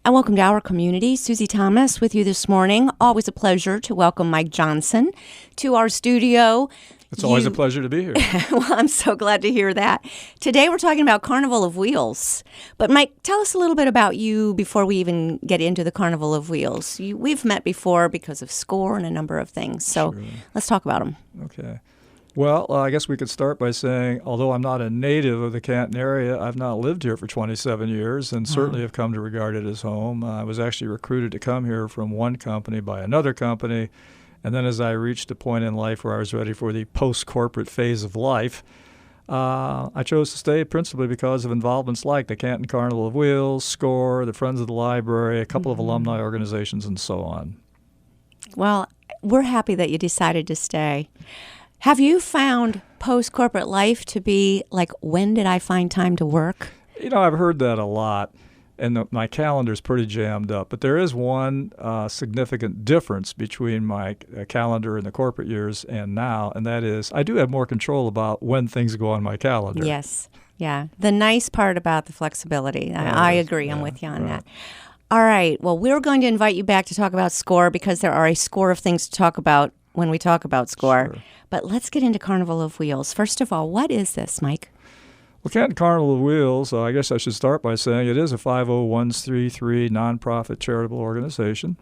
And welcome to our community. Susie Thomas with you this morning. Always a pleasure to welcome Mike Johnson to our studio. It's always a pleasure to be here. Well, I'm so glad to hear that. Today we're talking about Carnival of Wheels. But Mike, tell us a little bit about you before we even get into the Carnival of Wheels. We've met before because of SCORE and a number of things. So Let's talk about them. Okay. Well, I guess we could start by saying, although I'm not a native of the Canton area, I've now lived here for 27 years and certainly have come to regard it as home. I was actually recruited to come here from one company by another company. And then as I reached a point in life where I was ready for the post-corporate phase of life, I chose to stay principally because of involvements like the Canton Carnival of Wheels, SCORE, the Friends of the Library, a couple of alumni organizations, and so on. Well, we're happy that you decided to stay. Have you found post-corporate life to be like, when did I find time to work? You know, I've heard that a lot. And my calendar's pretty jammed up. But there is one significant difference between my calendar in the corporate years and now, and that is I do have more control about when things go on my calendar. Yes. Yeah. The nice part about the flexibility. I agree. Yeah, I'm with you on that. All right. Well, we're going to invite you back to talk about SCORE because there are a score of things to talk about when we talk about SCORE. Sure. But let's get into Carnival of Wheels. First of all, what is this, Mike? Well, Canton Carnival of Wheels, I guess I should start by saying it is a 501c3 nonprofit charitable organization.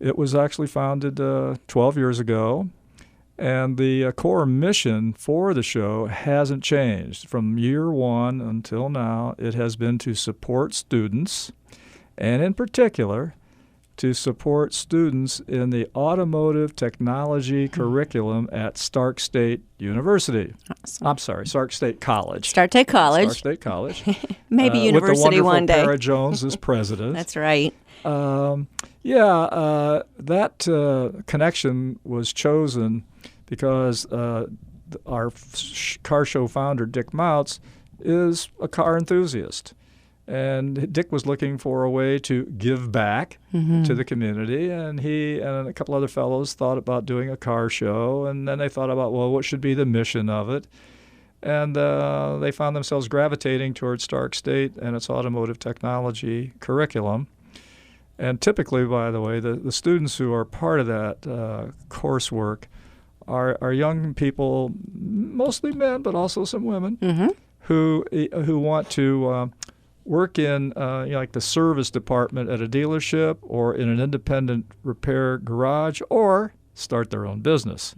It was actually founded 12 years ago, and the core mission for the show hasn't changed. From year one until now, it has been to support students, and in particular, to support students in the automotive technology curriculum at Stark State University. Awesome. I'm sorry, Stark State College. Stark State College. Stark State College. Maybe university one day. With the wonderful Para Jones as president. That's right. That connection was chosen because our car show founder, Dick Moutz, is a car enthusiast. And Dick was looking for a way to give back to the community, and he and a couple other fellows thought about doing a car show, and then they thought about, well, what should be the mission of it? And they found themselves gravitating towards Stark State and its automotive technology curriculum. And typically, by the way, the students who are part of that coursework are young people, mostly men, but also some women, who want to work in like the service department at a dealership or in an independent repair garage or start their own business.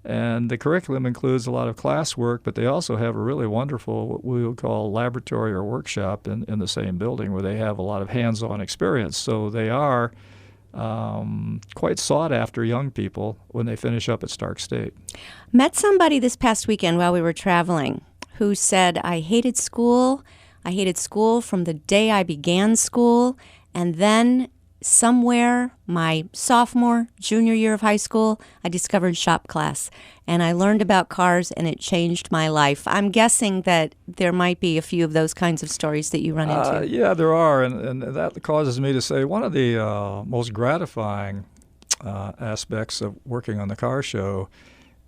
And the curriculum includes a lot of classwork, but they also have a really wonderful, what we would call laboratory or workshop in the same building where they have a lot of hands-on experience. So they are quite sought after young people when they finish up at Stark State. Met somebody this past weekend while we were traveling who said, I hated school. I hated school from the day I began school, and then somewhere my sophomore, junior year of high school, I discovered shop class, and I learned about cars, and it changed my life. I'm guessing that there might be a few of those kinds of stories that you run into. Yeah, there are, and that causes me to say one of the most gratifying aspects of working on the car show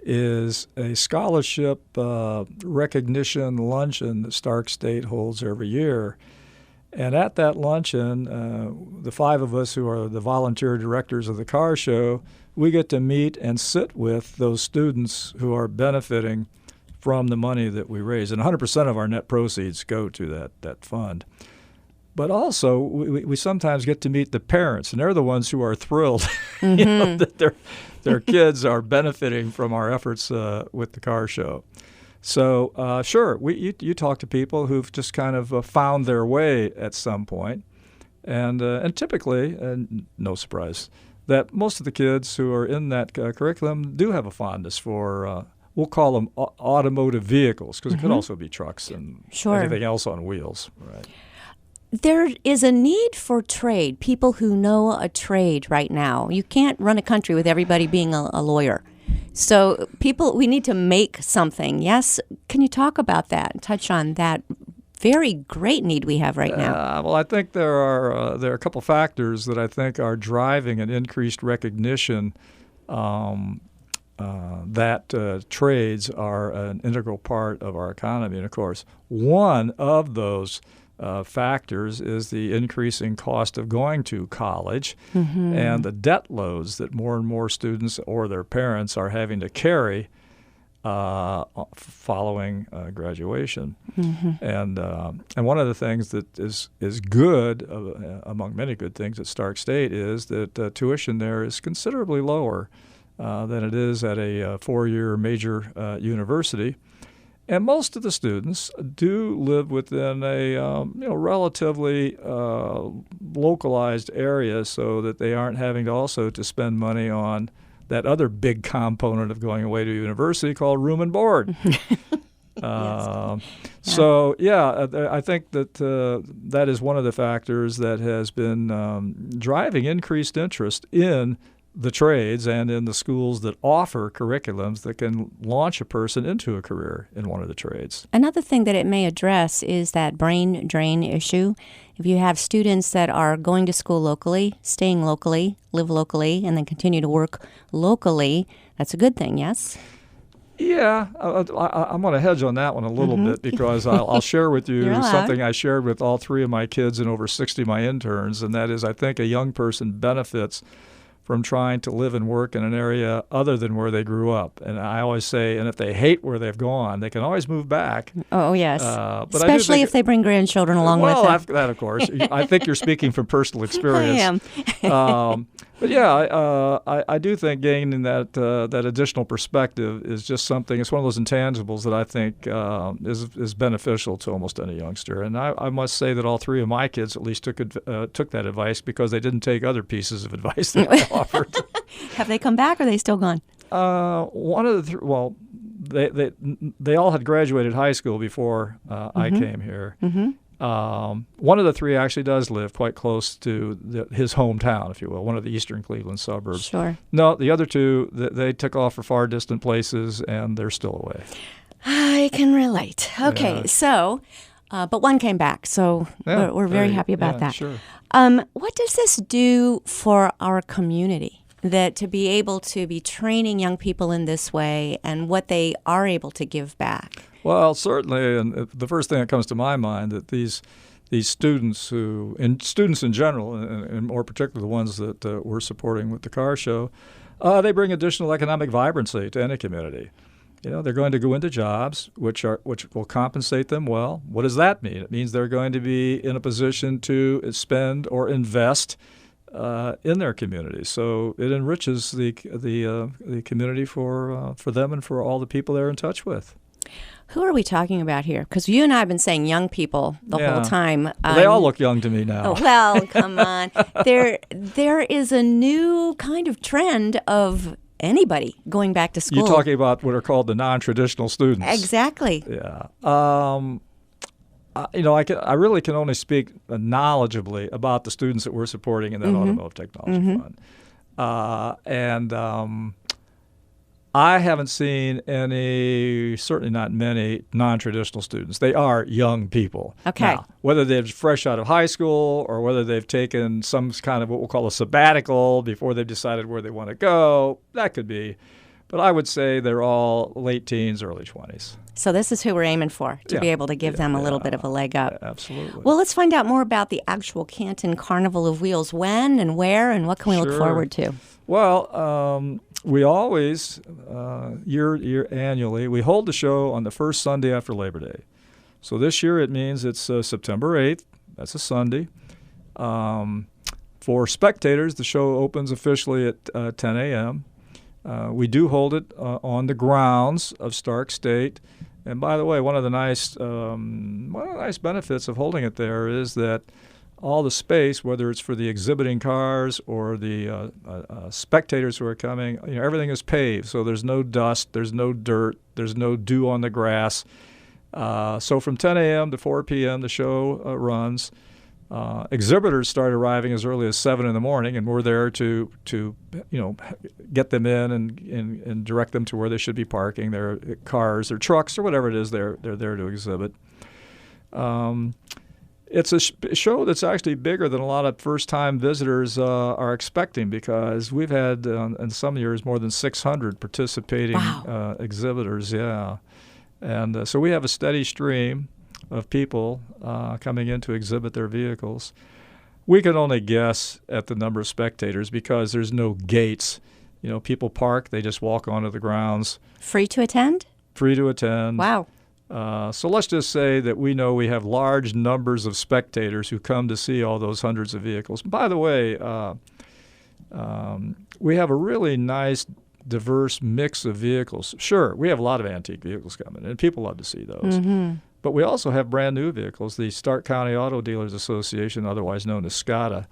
is a scholarship recognition luncheon that Stark State holds every year. And at that luncheon, the five of us who are the volunteer directors of the car show, we get to meet and sit with those students who are benefiting from the money that we raise. And 100% of our net proceeds go to that fund. But also, we sometimes get to meet the parents, and they're the ones who are thrilled that their kids are benefiting from our efforts with the car show. So, sure, you talk to people who've just kind of found their way at some point, and typically, and no surprise, that most of the kids who are in that curriculum do have a fondness for, we'll call them automotive vehicles, because it could also be trucks and anything else on wheels. Right. There is a need for trade, people who know a trade right now. You can't run a country with everybody being a lawyer. So we need to make something. Yes? Can you talk about that and touch on that very great need we have right now? Well, I think there are a couple factors that I think are driving an increased recognition that trades are an integral part of our economy. And, of course, one of those factors is the increasing cost of going to college and the debt loads that more and more students or their parents are having to carry following graduation. And one of the things that is good, among many good things at Stark State, is that tuition there is considerably lower than it is at a four-year major university. And most of the students do live within a relatively localized area, so that they aren't having to also to spend money on that other big component of going away to university called room and board. So, I think that that is one of the factors that has been driving increased interest in the trades and in the schools that offer curriculums that can launch a person into a career in one of the trades. Another thing that it may address is that brain drain issue. If you have students that are going to school locally, staying locally, live locally, and then continue to work locally, that's a good thing, yes? Yeah, I'm going to hedge on that one a little bit, because I'll share with you something I shared with all three of my kids and over 60 of my interns, and that is I think a young person benefits from trying to live and work in an area other than where they grew up. And I always say, and if they hate where they've gone, they can always move back. Oh, yes. But especially if they bring grandchildren along with them. Well, that, of course. I think you're speaking from personal experience. I am. But yeah, I do think gaining that additional perspective is just something. It's one of those intangibles that I think is beneficial to almost any youngster. And I must say that all three of my kids at least took that advice, because they didn't take other pieces of advice that I offered. Have they come back, or are they still gone? One of the well, they all had graduated high school before I came here. One of the three actually does live quite close to his hometown, if you will, one of the eastern Cleveland suburbs. Sure. No, the other two, they took off for far distant places, and they're still away. I can relate. Okay, so, but one came back, so we're very happy about that. Sure. What does this do for our community, that to be able to be training young people in this way and what they are able to give back? Well, certainly, and the first thing that comes to my mind, that these students students in general, and more particularly the ones that we're supporting with the car show, they bring additional economic vibrancy to any community. They're going to go into jobs which will compensate them well. What does that mean? It means they're going to be in a position to spend or invest in their community. So it enriches the community for them and for all the people they're in touch with. Who are we talking about here? Because you and I have been saying young people the whole time. They all look young to me now. Oh, well, come on. There is a new kind of trend of anybody going back to school. You're talking about what are called the non-traditional students. Exactly. Yeah. I really can only speak knowledgeably about the students that we're supporting in that Automotive Technology Fund. I haven't seen any, certainly not many, non-traditional students. They are young people. Okay. Now, whether they're fresh out of high school or whether they've taken some kind of what we'll call a sabbatical before they've decided where they want to go, that could be. But I would say they're all late teens, early 20s. So this is who we're aiming for, to be able to give them a little bit of a leg up. Yeah, absolutely. Well, let's find out more about the actual Canton Carnival of Wheels. When and where and what can we look forward to? Well, we always, annually, we hold the show on the first Sunday after Labor Day. So this year it means it's September 8th. That's a Sunday. For spectators, the show opens officially at 10 a.m. We do hold it on the grounds of Stark State. And by the way, one of the nice benefits of holding it there is that all the space, whether it's for the exhibiting cars or the spectators who are coming, everything is paved. So there's no dust, there's no dirt, there's no dew on the grass. So from 10 a.m. to 4 p.m. the show runs. Exhibitors start arriving as early as 7 in the morning, and we're there to get them in and direct them to where they should be parking their cars or trucks or whatever it is they're there to exhibit. It's a show that's actually bigger than a lot of first-time visitors are expecting, because we've had in some years more than 600 participating exhibitors. Yeah, and so we have a steady stream of people coming in to exhibit their vehicles. We can only guess at the number of spectators because there's no gates. People park, they just walk onto the grounds. Free to attend? Free to attend. Wow. So let's just say that we know we have large numbers of spectators who come to see all those hundreds of vehicles. By the way, we have a really nice, diverse mix of vehicles. Sure, we have a lot of antique vehicles coming, and people love to see those. Mm-hmm. But we also have brand new vehicles. The Stark County Auto Dealers Association, otherwise known as SCADA,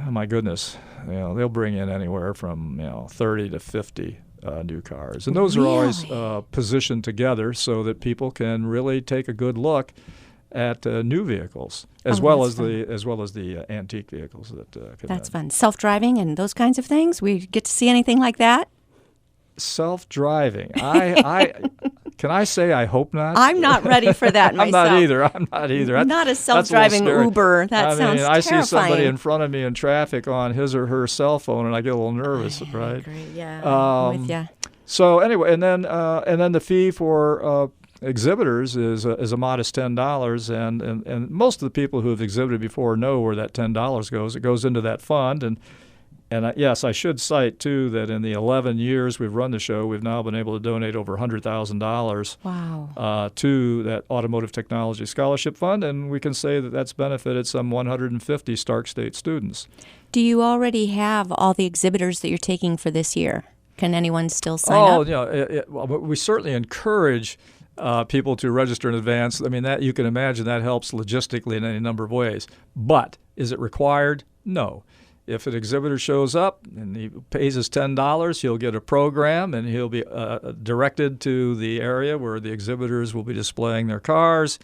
oh my goodness, they'll bring in anywhere from 30 to 50 new cars, and those are always positioned together so that people can really take a good look at new vehicles as well as the antique vehicles that come That's in. fun. Self-driving and those kinds of things. We get to see anything like that? Self-driving. I can I say I hope not? I'm not ready for that myself. I'm not either. Not a self-driving Uber. That sounds I terrifying. see somebody in front of me in traffic on his or her cell phone, and I get a little nervous, right? I agree. Yeah, I'm with you. So anyway, and then the fee for exhibitors is a modest $10, and most of the people who have exhibited before know where that $10 goes. It goes into that fund, and yes, I should cite, too, that in the 11 years we've run the show, we've now been able to donate over $100,000 to that Automotive Technology Scholarship Fund, and we can say that that's benefited some 150 Stark State students. Do you already have all the exhibitors that you're taking for this year? Can anyone still sign up? Well, we certainly encourage people to register in advance. I mean, that you can imagine that helps logistically in any number of ways. But is it required? No. If an exhibitor shows up and he pays us $10, he'll get a program, and he'll be directed to the area where the exhibitors will be displaying their cars.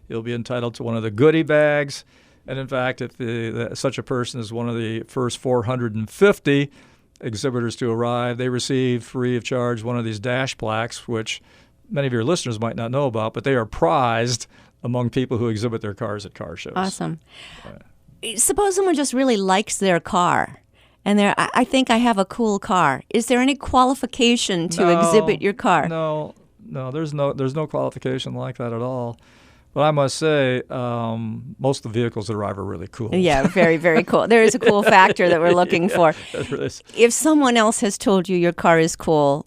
He'll be entitled to one of the goodie bags. And in fact, if such a person is one of the first 450 exhibitors to arrive, they receive free of charge one of these dash plaques, which many of your listeners might not know about, but they are prized among people who exhibit their cars at car shows. Awesome. Suppose someone just really likes their car, and I think I have a cool car. Is there any qualification to exhibit your car? No, there's no qualification like that at all. But I must say, most of the vehicles that arrive are really cool. Yeah, very, very cool. There is a cool factor that we're looking for. If someone else has told you your car is cool,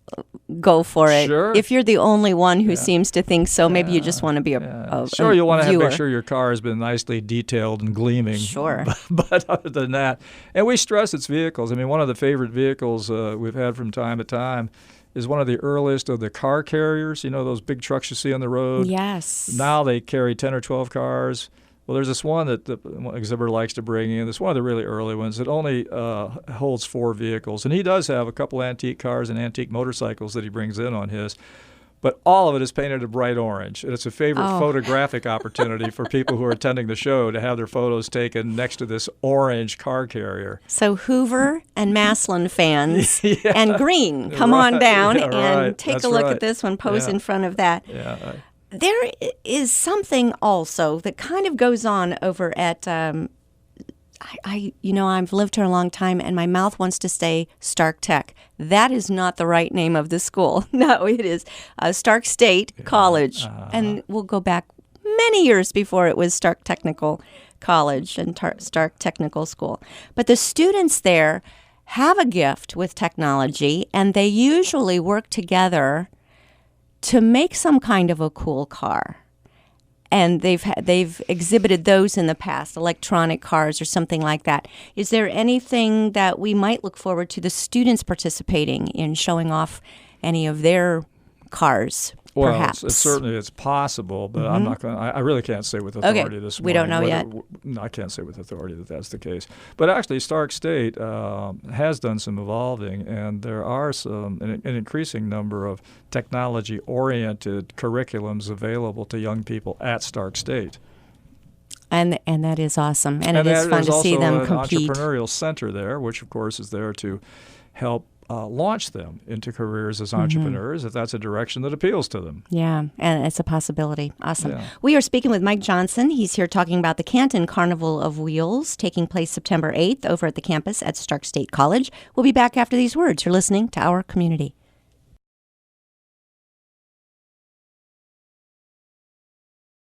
go for it. Sure. If you're the only one who seems to think so, maybe you just want to be a sure, you'll want to viewer. make sure your car has been nicely detailed and gleaming. Sure. But other than that, and we stress it's vehicles. I mean, one of the favorite vehicles we've had from time to time is one of the earliest of the car carriers, those big trucks you see on the road. Yes. Now they carry 10 or 12 cars. Well, there's this one that the exhibitor likes to bring in. It's one of the really early ones. It only holds 4 vehicles. And he does have a couple antique cars and antique motorcycles that he brings in on his. But all of it is painted a bright orange. And it's a favorite photographic opportunity for people who are attending the show to have their photos taken next to this orange car carrier. So Hoover and Maslin fans and Green, come on down and take a look at this one, pose in front of that. Yeah. There is something also that kind of goes on over at I've lived here a long time, and my mouth wants to say Stark Tech. That is not the right name of the school. No, it is Stark State College, and we'll go back many years before it was Stark Technical College and Stark Technical School. But the students there have a gift with technology, and they usually work together to make some kind of a cool car. And they've exhibited those in the past, electronic cars or something like that. Is there anything that we might look forward to the students participating in showing off any of their cars, perhaps? Well, certainly it's possible, but I'm not going. I really can't say with authority this morning. We don't know yet. No, I can't say with authority that that's the case. But actually, Stark State has done some evolving, and there are an increasing number of technology-oriented curriculums available to young people at Stark State. And that is awesome, and it is fun to see them compete. There's also an entrepreneurial center there, which of course is there to help launch them into careers as entrepreneurs, if that's a direction that appeals to them. Yeah, and it's a possibility. Awesome. Yeah. We are speaking with Mike Johnson. He's here talking about the Canton Carnival of Wheels taking place September 8th over at the campus at Stark State College. We'll be back after these words. You're listening to Our Community.